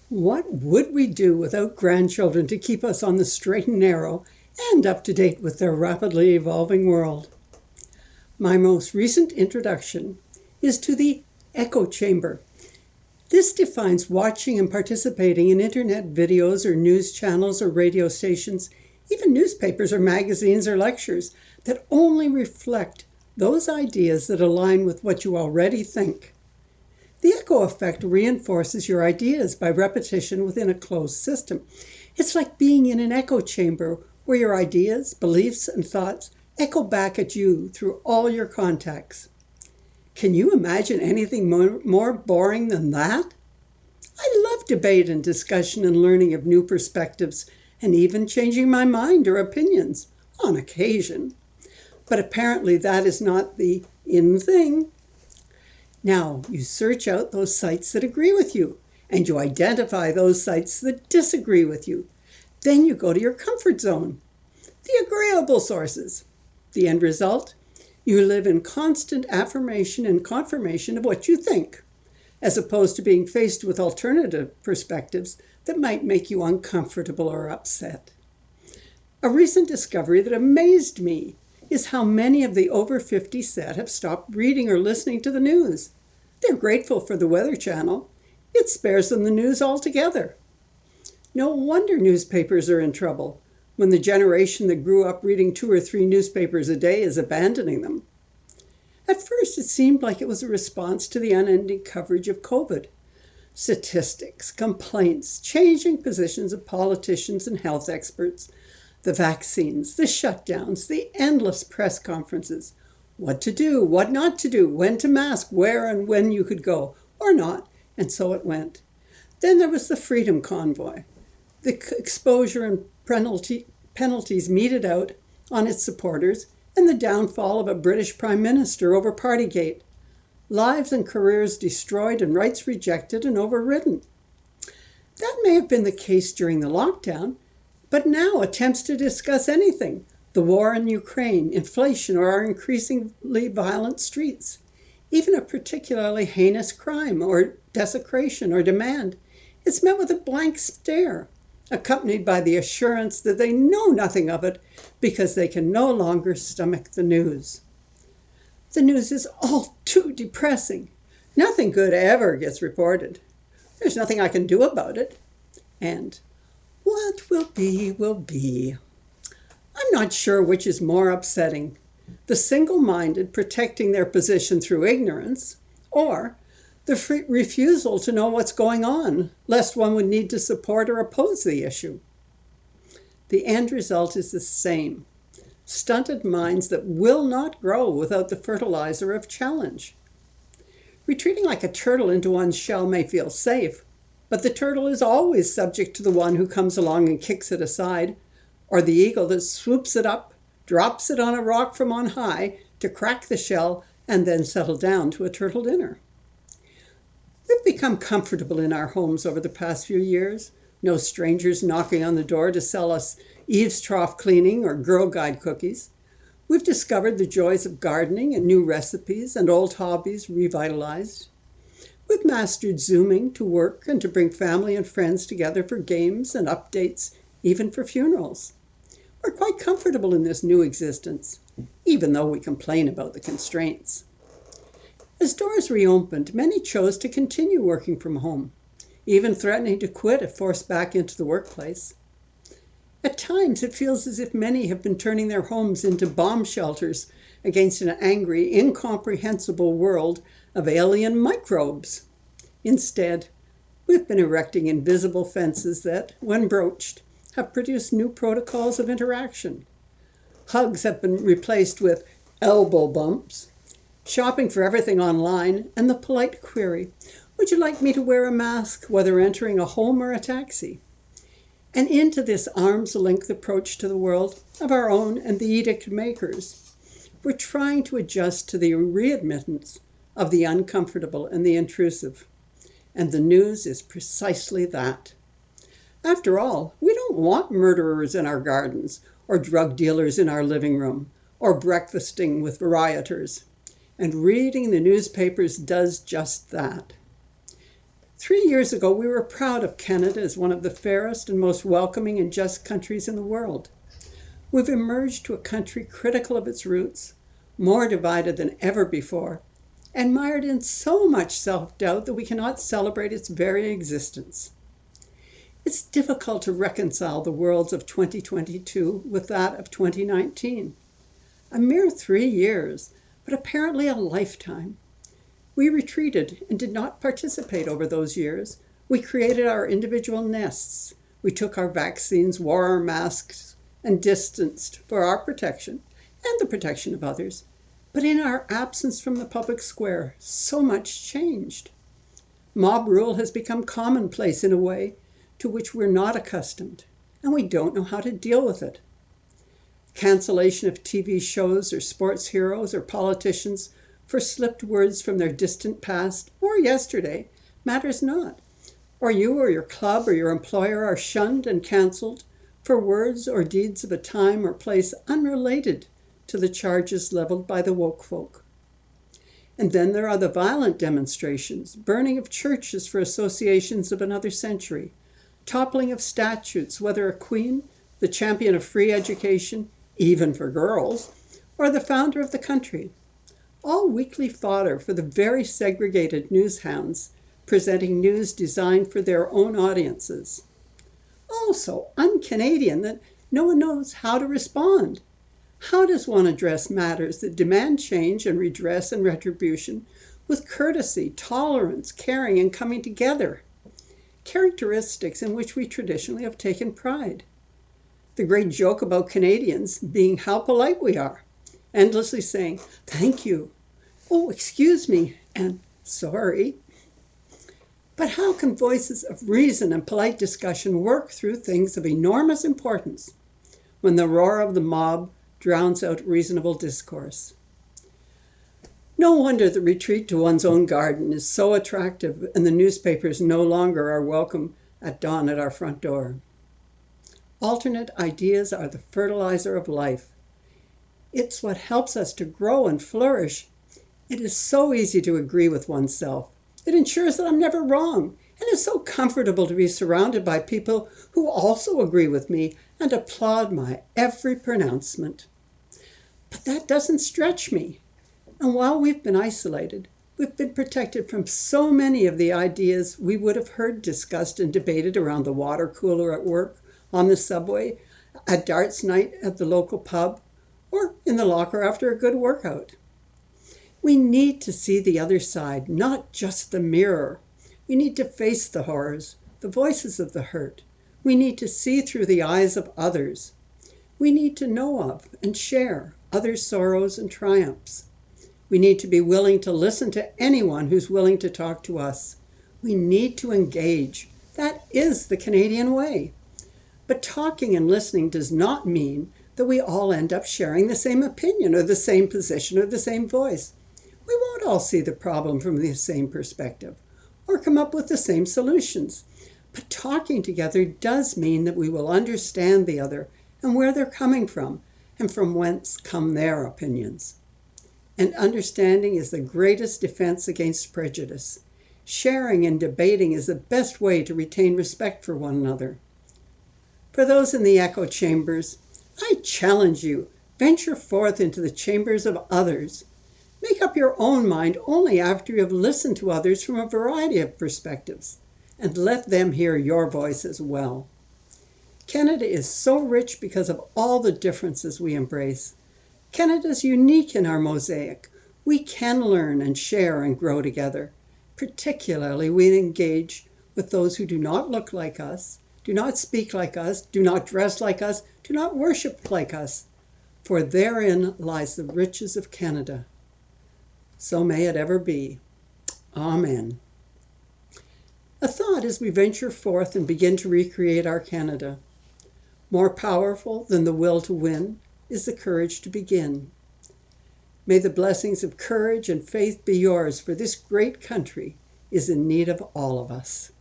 What would we do without grandchildren to keep us on the straight and narrow and up to date with their rapidly evolving world? My most recent introduction is to the echo chamber. This defines watching and participating in internet videos or news channels or radio stations, even newspapers or magazines or lectures that only reflect those ideas that align with what you already think. The echo effect reinforces your ideas by repetition within a closed system. It's like being in an echo chamber where your ideas, beliefs, and thoughts echo back at you through all your contacts. Can you imagine anything more boring than that? I love debate and discussion and learning of new perspectives and even changing my mind or opinions on occasion. But apparently that is not the in thing. Now, you search out those sites that agree with you, and you identify those sites that disagree with you. Then you go to your comfort zone, the agreeable sources. The end result? You live in constant affirmation and confirmation of what you think, as opposed to being faced with alternative perspectives that might make you uncomfortable or upset. A recent discovery that amazed me is how many of the over 50 set have stopped reading or listening to the news. They're grateful for the Weather Channel. It spares them the news altogether. No wonder newspapers are in trouble when the generation that grew up reading 2 or 3 newspapers a day is abandoning them. At first, it seemed like it was a response to the unending coverage of COVID. Statistics, complaints, changing positions of politicians and health experts, the vaccines, the shutdowns, the endless press conferences, what to do, what not to do, when to mask, where and when you could go, or not, and so it went. Then there was the Freedom Convoy, the exposure and penalties meted out on its supporters, and the downfall of a British Prime Minister over Partygate. Lives and careers destroyed and rights rejected and overridden. That may have been the case during the lockdown, but now attempts to discuss anything, the war in Ukraine, inflation, or our increasingly violent streets, even a particularly heinous crime or desecration or demand, is met with a blank stare, accompanied by the assurance that they know nothing of it because they can no longer stomach the news. The news is all too depressing. Nothing good ever gets reported. There's nothing I can do about it. And what will be, will be. I'm not sure which is more upsetting, the single-minded protecting their position through ignorance, or the refusal to know what's going on, lest one would need to support or oppose the issue. The end result is the same: stunted minds that will not grow without the fertilizer of challenge. Retreating like a turtle into one's shell may feel safe, but the turtle is always subject to the one who comes along and kicks it aside, or the eagle that swoops it up, drops it on a rock from on high to crack the shell and then settle down to a turtle dinner. We've become comfortable in our homes over the past few years. No strangers knocking on the door to sell us Eve's Trough cleaning or Girl Guide cookies. We've discovered the joys of gardening and new recipes and old hobbies revitalized. We've mastered Zooming to work and to bring family and friends together for games and updates, even for funerals. We're quite comfortable in this new existence, even though we complain about the constraints. As doors reopened, many chose to continue working from home, even threatening to quit if forced back into the workplace. At times, it feels as if many have been turning their homes into bomb shelters against an angry, incomprehensible world of alien microbes. Instead, we've been erecting invisible fences that, when broached, have produced new protocols of interaction. Hugs have been replaced with elbow bumps, shopping for everything online, and the polite query, would you like me to wear a mask whether entering a home or a taxi? And into this arm's length approach to the world of our own and the edict makers, we're trying to adjust to the readmittance of the uncomfortable and the intrusive. And the news is precisely that. After all, we don't want murderers in our gardens, or drug dealers in our living room, or breakfasting with rioters. And reading the newspapers does just that. 3 years ago, we were proud of Canada as one of the fairest and most welcoming and just countries in the world. We've emerged to a country critical of its roots, more divided than ever before, and mired in so much self-doubt that we cannot celebrate its very existence. It's difficult to reconcile the worlds of 2022 with that of 2019. A mere 3 years, but apparently a lifetime. We retreated and did not participate over those years. We created our individual nests. We took our vaccines, wore our masks, and distanced for our protection and the protection of others. But in our absence from the public square, so much changed. Mob rule has become commonplace in a way to which we're not accustomed, and we don't know how to deal with it. Cancellation of TV shows or sports heroes or politicians for slipped words from their distant past or yesterday matters not. Or you or your club or your employer are shunned and cancelled for words or deeds of a time or place unrelated to the charges leveled by the woke folk. And then there are the violent demonstrations, burning of churches for associations of another century, toppling of statues, whether a queen, the champion of free education, even for girls, or the founder of the country. All weekly fodder for the very segregated news hounds, presenting news designed for their own audiences. Oh, so un-Canadian that no one knows how to respond. How does one address matters that demand change and redress and retribution with courtesy, tolerance, caring, and coming together? Characteristics in which we traditionally have taken pride. The great joke about Canadians being how polite we are, endlessly saying, "Thank you," "Oh, excuse me," and "Sorry." But how can voices of reason and polite discussion work through things of enormous importance when the roar of the mob drowns out reasonable discourse? No wonder the retreat to one's own garden is so attractive and the newspapers no longer are welcome at dawn at our front door. Alternate ideas are the fertilizer of life. It's what helps us to grow and flourish. It is so easy to agree with oneself. It ensures that I'm never wrong, and it's so comfortable to be surrounded by people who also agree with me and applaud my every pronouncement. But that doesn't stretch me. And while we've been isolated, we've been protected from so many of the ideas we would have heard discussed and debated around the water cooler at work, on the subway, at darts night at the local pub, or in the locker after a good workout. We need to see the other side, not just the mirror. We need to face the horrors, the voices of the hurt. We need to see through the eyes of others. We need to know of and share others' sorrows and triumphs. We need to be willing to listen to anyone who's willing to talk to us. We need to engage. That is the Canadian way. But talking and listening does not mean that we all end up sharing the same opinion or the same position or the same voice. We won't all see the problem from the same perspective or come up with the same solutions. But talking together does mean that we will understand the other and where they're coming from and from whence come their opinions. And understanding is the greatest defense against prejudice. Sharing and debating is the best way to retain respect for one another. For those in the echo chambers, I challenge you, venture forth into the chambers of others. Make up your own mind only after you have listened to others from a variety of perspectives, and let them hear your voice as well. Canada is so rich because of all the differences we embrace. Canada is unique in our mosaic. We can learn and share and grow together. Particularly, we engage with those who do not look like us, do not speak like us, do not dress like us, do not worship like us. For therein lies the riches of Canada. So may it ever be. Amen. A thought as we venture forth and begin to recreate our Canada. More powerful than the will to win is the courage to begin. May the blessings of courage and faith be yours, for this great country is in need of all of us.